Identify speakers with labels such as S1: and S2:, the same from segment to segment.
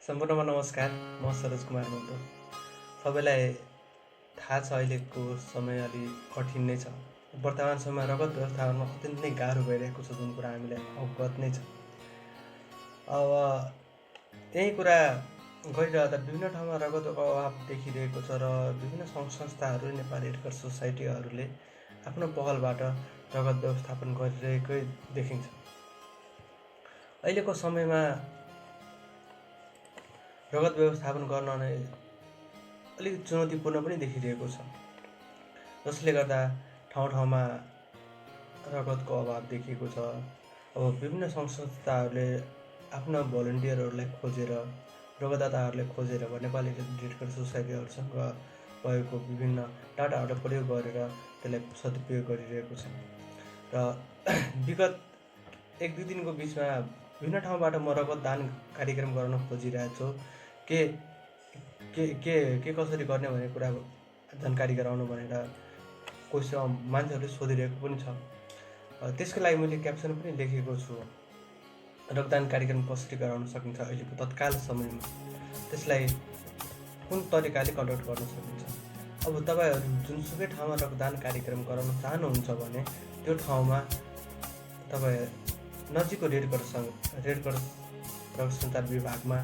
S1: सम्पूर्णमा नमस्कार। म सरोज कुमार मन्डो। सबैलाई थाहा छ अहिलेको समय अलि कठिन नै छ। वर्तमान समयमा रगत व्यवस्थापनमा अत्यन्त नै गाह्रो भइरहेको छ, जुन कुरा हामीलाई अवगत नै छ। अब यही कुरा गरिरहँदा विभिन्न ठाउँमा रगतको अभाव देखिरहेको छ र विभिन्न सङ्घ संस्थाहरू, नेपाली रेड क्रस सोसाइटीहरूले आफ्नो पहलबाट रगत व्यवस्थापन गरिरहेकै देखिन्छ। अहिलेको समयमा रगत व्यवस्थापन गर्न नै अलिक चुनौतीपूर्ण पनि देखिरहेको छ, जसले गर्दा ठाउँमा रगतको अभाव देखिएको छ। अब विभिन्न सङ्घ संस्थाहरूले आफ्ना भोलिन्टियरहरूलाई खोजेर, रगतदाताहरूलाई खोजेर नेपाली रेड क्रस सोसाइटीहरूसँग भएको विभिन्न डाटाहरूलाई प्रयोग गरेर त्यसलाई सदुपयोग गरिरहेको छ। र विगत 1-2 दिनको बिचमा विभिन्न ठाउँबाट म रगतदान कार्यक्रम गर्न खोजिरहेको छु। के कसरी गर्ने भन्ने कुरा जानकारी गराउनु भनेर मान्छेहरूले सोधिरहेको पनि छ। त्यसको लागि मैले क्याप्सन पनि लेखेको छु, रक्तदान कार्यक्रम कसरी गराउन सकिन्छ अहिलेको तत्काल समयमा, त्यसलाई कुन तरिकाले कन्डक्ट गर्न सकिन्छ। अब तपाईँहरू जुनसुकै ठाउँमा रक्तदान कार्यक्रम गराउन चाहनुहुन्छ भने त्यो ठाउँमा तपाईँ नजिकको रेड क्रस रगत सञ्चार विभागमा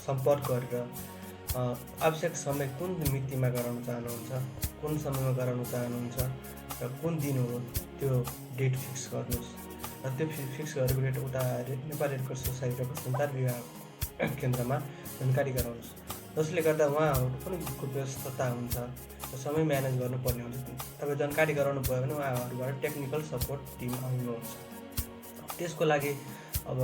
S1: सम्पर्क गरेर आवश्यक समय कुन मितिमा गराउन चाहनुहुन्छ, कुन समयमा गराउन चाहनुहुन्छ र कुन दिन हो त्यो डेट फिक्स गर्नुहोस्। र त्यो फिक्स गरेको डेट उता नेपाली रेड क्रस सोसाइटी रगत सञ्चार विभाग केन्द्रमा जानकारी गराउनुहोस्, जसले गर्दा उहाँहरूको पनि व्यस्तता हुन्छ र समय म्यानेज गर्नुपर्ने हुन्छ। तपाईँ जानकारी गराउनु भयो भने उहाँहरूबाट टेक्निकल सपोर्ट टिम आउनुहुन्छ। त्यसको लागि अब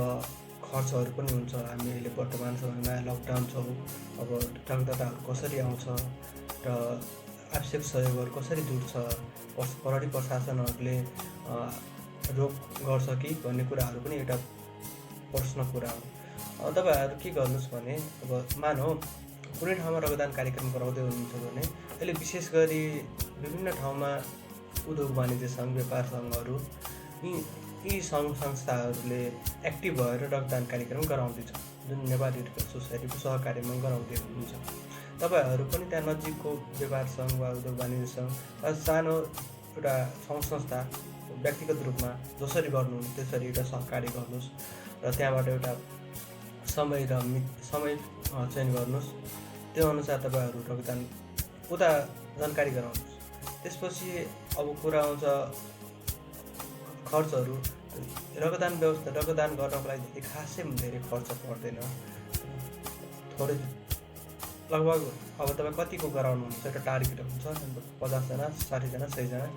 S1: खर्चहरू पनि हुन्छ। हामी अहिले वर्तमान समयमा लकडाउन छौँ। अब रक्तदाताहरू कसरी आउँछ र आवश्यक सहयोगहरू कसरी जुट्छ, प्रहरी प्रशासनहरूले रोक गर्छ कि भन्ने कुराहरू पनि एउटा प्रश्न कुरा हो। तपाईँहरू के गर्नुहोस् भने, अब मानौ कुनै ठाउँमा रक्तदान कार्यक्रम गराउँदै हुनुहुन्छ भने अहिले विशेष गरी विभिन्न ठाउँमा उद्योग वाणिज्य सङ्घ, व्यापार सङ्घहरू, यी सङ्घ संस्थाहरूले एक्टिभ भएर रक्तदान कार्यक्रम गराउँदैछ, जुन नेपाली रेड क्रस सोसाइटीको सहकार्यमा गराउँदै हुनुहुन्छ। तपाईँहरू पनि त्यहाँ नजिकको व्यापार सङ्घ वा उद्योग वाणिज्य सङ्घ वा सानो एउटा सङ्घ संस्था व्यक्तिगत रूपमा जसरी गर्नुहुन्छ त्यसरी एउटा सहकार्य गर्नुहोस् र त्यहाँबाट एउटा समय चयन गर्नुहोस्। त्यो अनुसार तपाईँहरू रक्तदान उता जानकारी गराउनुहोस्। त्यसपछि अब कुरा आउँछ खर्चहरू। रक्तदान गर्नको लागि खासै धेरै खर्च पर्दैन, थोरै लगभग अब तपाईँ कतिको गराउनुहुन्छ एउटा टार्गेट हुन्छ, 50 जना, 60 जना, 100 जना।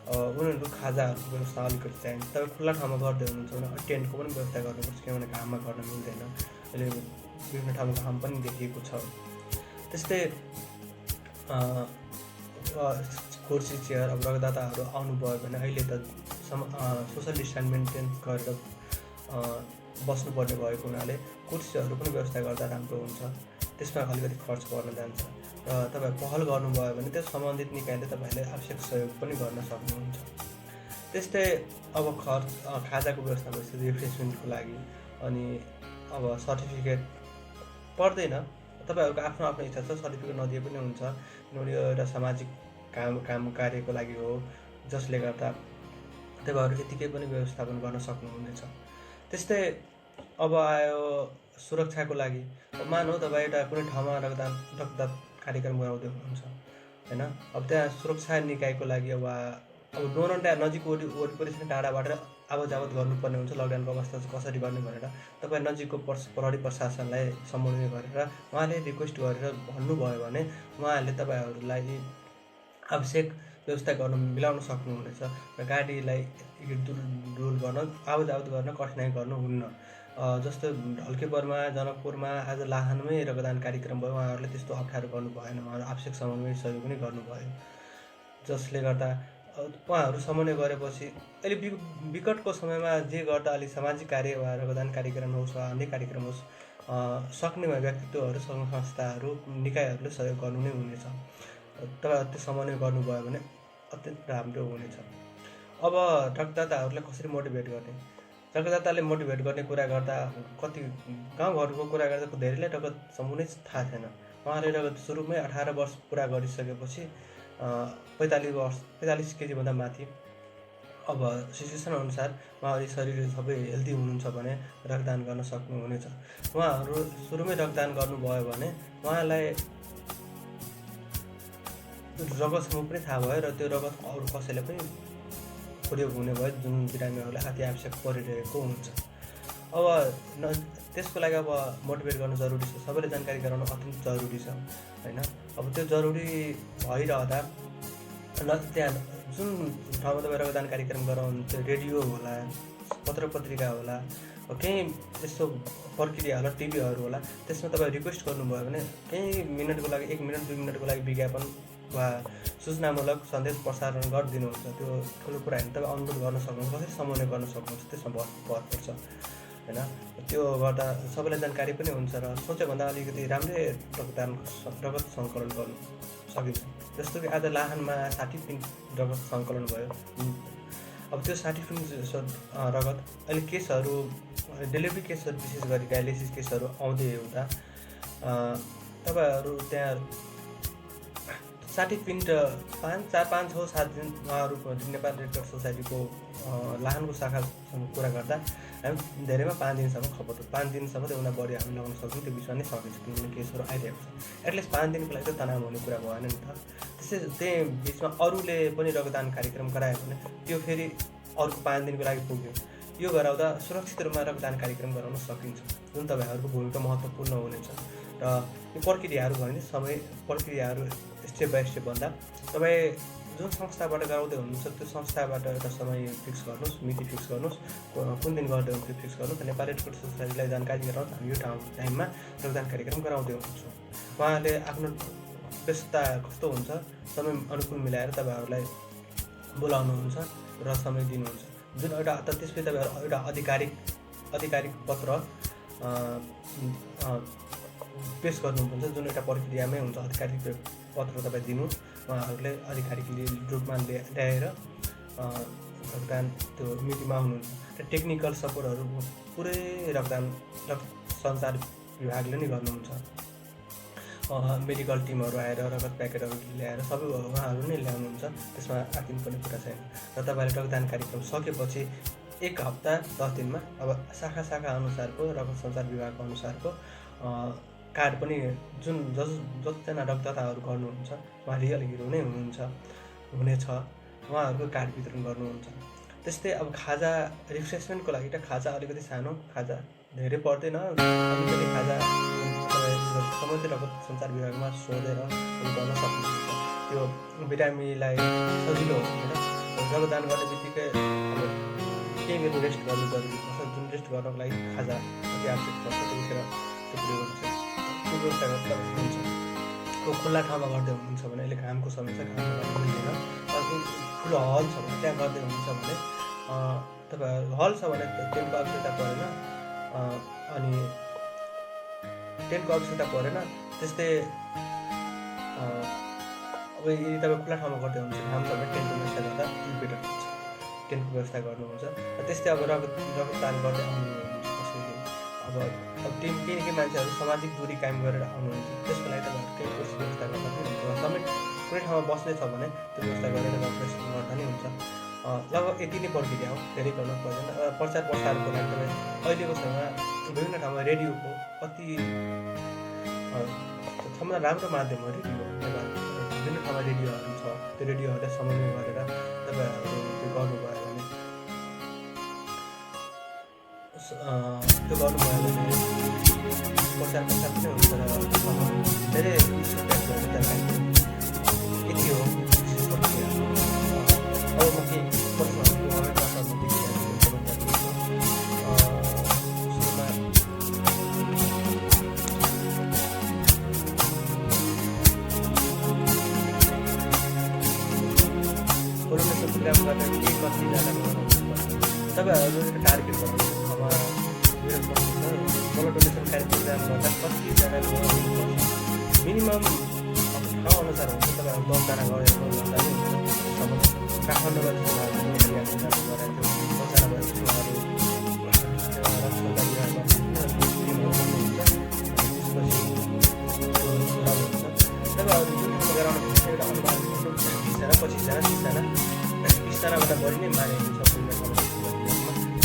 S1: उनीहरूको खाजाहरूको व्यवस्था अलिकति चाहिन्छ। तपाईँ खुल्ला ठाउँमा गर्दै हुनुहुन्छ भने टेन्टको पनि व्यवस्था गर्नुपर्छ, किनभने घाममा गर्न मिल्दैन। अहिले विभिन्न ठाउँमा घाम पनि देखिएको छ। त्यस्तै कुर्सी चेयर, अब रक्तदाताहरू आउनुभयो भने अहिले त सोसल डिस्टेन्स मेन्टेन गरेर बस्नुपर्ने भएको हुनाले कुर्सीहरू पनि व्यवस्था गर्दा राम्रो हुन्छ। त्यसमा अलिकति खर्च पर्न जान्छ र तपाईँ पहल गर्नुभयो भने त्यो सम्बन्धित निकायले तपाईँहरूले आवश्यक सहयोग पनि गर्न सक्नुहुन्छ। त्यस्तै अब खाजाको व्यवस्था भएपछि रिफ्रेसमेन्टको लागि अनि अब सर्टिफिकेट पर्दैन, तपाईँहरूको आफ्नो इच्छा छ, सर्टिफिकेट नदिए पनि हुन्छ, किनभने यो एउटा सामाजिक काम कार्यको लागि हो, जसले गर्दा तपाईँहरू यतिकै पनि व्यवस्थापन गर्न सक्नुहुनेछ। त्यस्तै अब आयो सुरक्षाको लागि। मानौ तपाईँ एउटा कुनै ठाउँमा रक्तदान कार्यक्रम गराउँदै हुनुहुन्छ होइन, अब त्यहाँ सुरक्षा निकायको लागि अब डोनर त्यहाँ नजिक वरिपरि चाहिँ टाढाबाट आवत गर्नुपर्ने हुन्छ। लकडाउनको अवस्था चाहिँ कसरी गर्ने भनेर तपाईँ नजिकको प्रहरी प्रशासनलाई सम्बोधन गरेर उहाँले रिक्वेस्ट गरेर भन्नुभयो भने उहाँहरूले तपाईँहरूलाई आवश्यक व्यवस्था मिलाउन सक्नुहुनेछ र गाडीलाई हिँडडुल गर्न आवत गर्न कठिनाइ गर्नुहुन्न। जस्तो ढल्केबरमा, जनकपुरमा आज लाहानमै रक्तदान कार्यक्रम भयो, उहाँहरूले त्यस्तो अप्ठ्यारो गर्नु भएन, उहाँहरू आवश्यक समन्वय सहयोग पनि गर्नुभयो, जसले गर्दा उहाँहरू समन्वय गरेपछि अहिले विकटको समयमा जे गर्दा अलिक सामाजिक कार्य वा रक्तदान कार्यक्रम होस् वा अन्य कार्यक्रम होस्, सक्ने व्यक्तित्वहरू, सङ्घ संस्थाहरू, निकायहरूले सहयोग गर्नु नै हुनेछ। तपाईँहरू त्यो समन्वय गर्नुभयो भने अत्यन्त राम्रो हुनेछ। अब रक्तदाताहरूलाई कसरी मोटिभेट गर्ने, रगतदाताले मोटिभेट गर्ने कुरा गर्दा कति गाउँघरको कुरा गर्दा धेरैलाई रगत समूह नै थाहा छैन। उहाँले रगत सुरुमै 18 वर्ष पुरा गरिसकेपछि 45 केजीभन्दा माथि अब सिचुएसन अनुसार उहाँहरू शरीर सबै हेल्दी हुनुहुन्छ भने रक्तदान गर्न सक्नुहुनेछ। उहाँहरू सुरुमै रक्तदान गर्नुभयो भने उहाँलाई रगत समूह पनि थाहा भयो र त्यो रगत अरू कसैलाई पनि प्रयोग हुने भयो जुन बिरामीहरूलाई अति आवश्यक परिरहेको हुन्छ। अब त्यसको लागि अब मोटिभेट गर्नु जरुरी छ, सबैले जानकारी गराउनु अत्यन्त जरुरी छ हैन। अब त्यो जरुरी भइरहँदा त्यहाँ जुन ठाउँमा तपाईँ रक्तदान कार्यक्रम गराउनुहुन्छ, रेडियो होला, पत्र पत्रिका होला, केही त्यस्तो प्रक्रिया होला, टिभीहरू होला, त्यसमा तपाईँ रिक्वेस्ट गर्नुभयो भने केही मिनटको लागि 1 मिनट 2 मिनटको लागि विज्ञापन वा सूचनामूलक सन्देश प्रसारण गरिदिनुहुन्छ। त्यो ठुलो कुरा होइन, तपाईँ अनुरोध गर्न सक्नुहुन्छ, कसरी समन्वय गर्न सक्नुहुन्छ त्यसमा भर पर्छ हैन। त्यो गर्दा सबैलाई जानकारी पनि हुन्छ र सोचेभन्दा अलिकति राम्रै रगत सङ्कलन गर्नु सकिन्छ। जस्तो कि आज लाहानमा 60 पिन रगत सङ्कलन भयो। अब त्यो 60 पिन रगत अहिले केसहरू डेलिभरी केसहरू विशेष गरी डायलिसिस केसहरू आउँदै हुँदा तपाईँहरू त्यहाँ 60 पिन 5, 6, 7 दिन उहाँहरूको नेपाल रेड क्रस सोसाइटीको लाहानको शाखासँग कुरा गर्दा हामी धेरैमा 5 दिनसम्म खबर 5 दिनसम्म त्योभन्दा बढी हामी लगाउन सक्छौँ। त्यो बिचमा नै सकिन्छ किनभने केसहरू आइरहेको छ। एटलिस्ट 5 दिनको लागि त तनाव हुने कुरा भएन नि त। त्यही बिचमा अरूले पनि रक्तदान कार्यक्रम गरायो भने त्यो फेरि अर्को 5 दिनको लागि पुग्यो। यो गराउँदा सुरक्षित रूपमा रक्तदान कार्यक्रम गराउन सकिन्छ, जुन तपाईँहरूको भूमिका महत्त्वपूर्ण हुनेछ। र यो प्रक्रियाहरू भने समय प्रक्रियाहरू स्टेप बाई स्टेप भन्दा तपाईँ जुन संस्थाबाट गराउँदै हुनुहुन्छ त्यो संस्थाबाट एउटा समय फिक्स गर्नुहोस्, मिति फिक्स गर्नुहोस्, कुन दिन गर्दै हुन्छ फिक्स गर्नुहोस्। नेपाल रेड क्रस सोसाइटीलाई जानकारी गराउनुहोस्, हामी यो टाइममा रक्तदान कार्यक्रम गराउँदै हुन्छौँ। उहाँले आफ्नो व्यस्तता कस्तो हुन्छ समय अनुकूल मिलाएर तपाईँहरूलाई बोलाउनुहुन्छ र समय दिनुहुन्छ। जुन एउटा त्यसपछि तपाईँहरू एउटा आधिकारिक पत्र पेश गर्नुहुन्छ, जुन एउटा प्रक्रियामै हुन्छ। आधिकारिक पत्र तपाईँ दिनु, उहाँहरूले आधिकारिक रूपमा ल्याएर रक्तदान त्यो मितिमा हुनुहुन्छ। र टेक्निकल सपोर्टहरू पुरै रक्तदान सञ्चार विभागले नै गर्नुहुन्छ। मेडिकल टिमहरू आएर रगत प्याकेटहरू ल्याएर सबै उहाँहरू नै ल्याउनुहुन्छ, त्यसमा आत्तिनु पर्ने कुरा छैन। र तपाईँले रक्तदान कार्यक्रम सकेपछि 1 हप्ता 10 दिनमा अब शाखा अनुसारको रगत सञ्चार विभागको अनुसारको कार्ड पनि जुन जतिजना रक्तदाताहरू गर्नुहुन्छ उहाँ रियल हिरो नै हुनेछ, उहाँहरूको कार्ड वितरण गर्नुहुन्छ। त्यस्तै अब खाजा रिफ्रेसमेन्टको लागि त खाजा अलिकति सानो, खाजा धेरै पर्दैन, अलिकति खाजा सम्बन्धित रगत सञ्चार विभागमा सोधेर गर्न सक्नुहुन्छ। त्यो बिरामीलाई सजिलो होइन। रक्तदान गर्ने बित्तिकै अब केही बेर रेस्ट गर्नु जरुरी पर्छ, जुन रेस्ट गर्नको लागि खाजा अति आवश्यक पर्छ। त्यतिखेर त्यो प्रयोग हुन्छ, त्यो व्यवस्था गर्दा हुन्छ। खुल्ला ठाउँमा गर्दै हुनुहुन्छ भने अहिले घामको समय छ, घाममा गर्नु मिल्दैन। ठुलो हल छ भने त्यहाँ गर्दै हुनुहुन्छ भने तपाईँहरू हल छ भने टेन्टको आवश्यकता परेन, अनि टेन्टको आवश्यकता परेन। त्यस्तै अब यदि तपाईँ खुल्ला ठाउँमा गर्दै हुनुहुन्छ घाम छ भने टेन्टको व्यवस्था गर्दा बेटर हुन्छ, टेन्टको व्यवस्था गर्नुहुन्छ। त्यस्तै अब रक्तदान गर्दै आउनुहुन्छ कसैले, अब टिम केही मान्छेहरू सामाजिक दूरी कायम गरेर आउनुहुन्छ, त्यसको लागि तपाईँहरू केही कुर्सी व्यवस्था गर्दा पनि हुन्छ। समय कुनै ठाउँमा बस्ने छ भने त्यो व्यवस्था गरेर रक्तदान गर्दा नै हुन्छ। लगभग यति नै प्रक्रिया हो, धेरै गर्न पर्दैन। प्रचार प्रसारको लागि तपाईँ अहिलेको समयमा विभिन्न ठाउँमा रेडियोको अति सबभन्दा राम्रो माध्यम हो रेडियो। विभिन्न ठाउँमा रेडियोहरू छ, त्यो रेडियोहरूलाई समन्वय गरेर तपाईँहरू त्यो गर्नुभयो भने प्रचार प्रसार पनि हुन्छ र धेरै यति हो प्रक्रिया। अब म केही प्रश्नहरूको प्रोग्राम गर्दा के कतिजना तपाईँहरू टार्गेट गर्नुहुन्छ। अब मेरो प्रश्न छ, ब्लड डोनेसन प्रोग्राम गर्दा कतिजना मिनिमम ठाउँ अनुसार हुन्छ। तपाईँहरू 10 जना गएर गर्दा नै हुन्छ। काठमाडौँमा 10 जना भयो 25जना 30जनाभन्दा बढी नै मानेको छ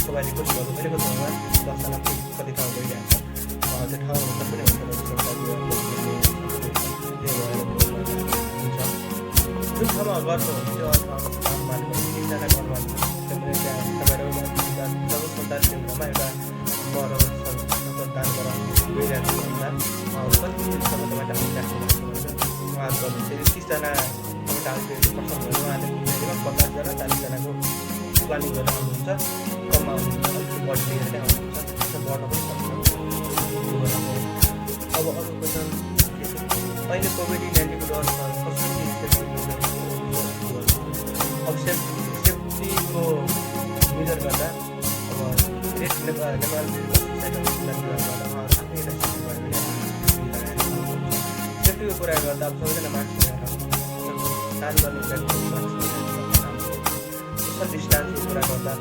S1: तपाईँले कति गर्नु पहिलेको ठाउँमा 10जना कति ठाउँ गइरहेको छ त्यो ठाउँ अनुसार पनि हुन्छ जुन ठाउँमा गर्नुहुन्छ त्यो ठाउँ मान्नु 3जना गर्नुहुन्छ त्यहाँ तपाईँहरू जब सन्तान केन्द्रमा एउटा मरौ दान गराउनु गइरहेको हुँदा कति तपाईँ ढाली राख्नु उहाँहरू गर्नुहुन्छ 30जना तपाईँ ढाली प्रथम भयो उहाँले 50जना 40जनाको प्लानिङ गरेर आउनुहुन्छ कममा आउनुहुन्छ अलिकति बढी लिएर नै आउनुहुन्छ त्यसमा बढ्न पनि सक्छ अब अरू क्वेसन अहिले कोभिड-19को डर छ कसरी अब सेफ्टीको मेजर गर्दा अब नेपाल सेफ्टीको कुरा गर्दा अब सबैजना मास्क दान गर्ने सोसल डिस्टेन्सको कुरा गर्दा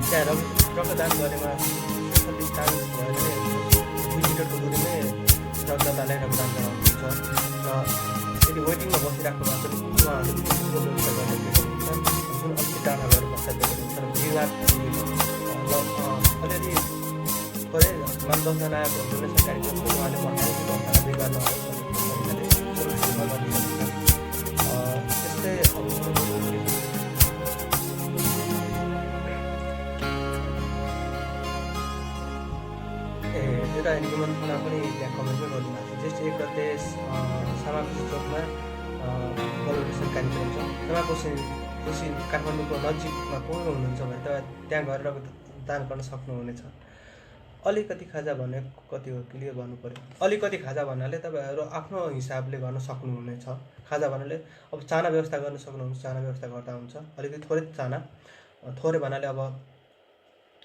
S1: त्यहाँ रक्तदान गरेमा सोसल डिस्टेन्स भयो भने 2 मिटरको दूरीमै रक्तदानलाई रक्तदान गराउनुहुन्छ र यदि वेटिङमा बसिराख्नु भएको छ उहाँहरूले व्यवस्था गर्ने हुन्छ जुन अलिकति टाढा गएर बस्दा हुन्छ र भिडभाड अलिअलि थोरै 10जना जुनै सरकारी उहाँले भन्नाले 10जना भिडभाड नहोस् त्यस्तै एउटा निमन्त्रणा पनि त्यहाँ कमेन्टमै गर्नुभएको छ जस्तै 1 गते समावेशी चोकमा गलभेसन कार्यक्रम छ तपाईँ काठमाडौँको नजिकमा को हुनुहुन्छ भने त त्यहाँ गएर दान गर्न सक्नुहुनेछ अलिकति खाजा भने कति हो क्लियर गर्नु पर्यो अलिकति खाजा भन्नाले तपाईँहरू आफ्नो हिसाबले गर्न सक्नुहुनेछ खाजा भन्नाले अब चाना व्यवस्था गर्न सक्नुहुन्छ चाना व्यवस्था गर्दा हुन्छ अलिकति थोरै चाना थोरै भन्नाले अब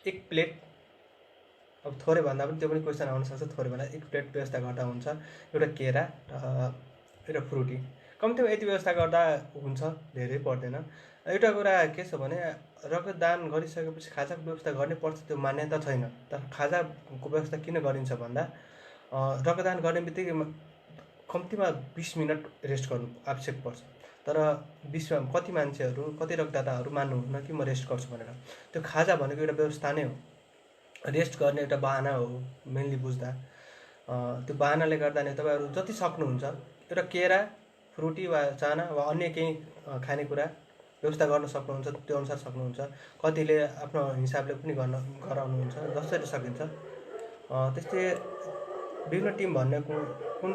S1: 1 प्लेट अब थोरै भन्दा पनि त्यो पनि क्वेसन आउन सक्छ थोरै भन्दा 1 प्लेट व्यवस्था गर्दा हुन्छ एउटा केरा एउटा फ्रुटी कम्तीमा यति व्यवस्था गर्दा हुन्छ धेरै पर्दैन एउटा कुरा के छ भने रक्तदान गरिसकेपछि खाजाको व्यवस्था गर्नै पर्छ त्यो मान्यता छैन तर खाजाको व्यवस्था किन गरिन्छ भन्दा रक्तदान गर्ने बित्तिकै कम्तीमा 20 मिनट रेस्ट गर्नु आवश्यक पर्छ तर 20मा कति मान्छेहरू कति रक्तदाताहरू मान्नुहुन्न कि म रेस्ट गर्छु भनेर त्यो खाजा भनेको एउटा व्यवस्था नै हो रेस्ट गर्ने एउटा बहाना हो मेनली बुझ्दा त्यो बहानाले गर्दा नै तपाईँहरू जति सक्नुहुन्छ एउटा केरा फ्रुटी वा चाना वा अन्य केही खानेकुरा व्यवस्था गर्न सक्नुहुन्छ त्यो अनुसार सक्नुहुन्छ कतिले आफ्नो हिसाबले पनि गराउनुहुन्छ जसरी सकिन्छ त्यस्तै विभिन्न टिम भन्ने कुन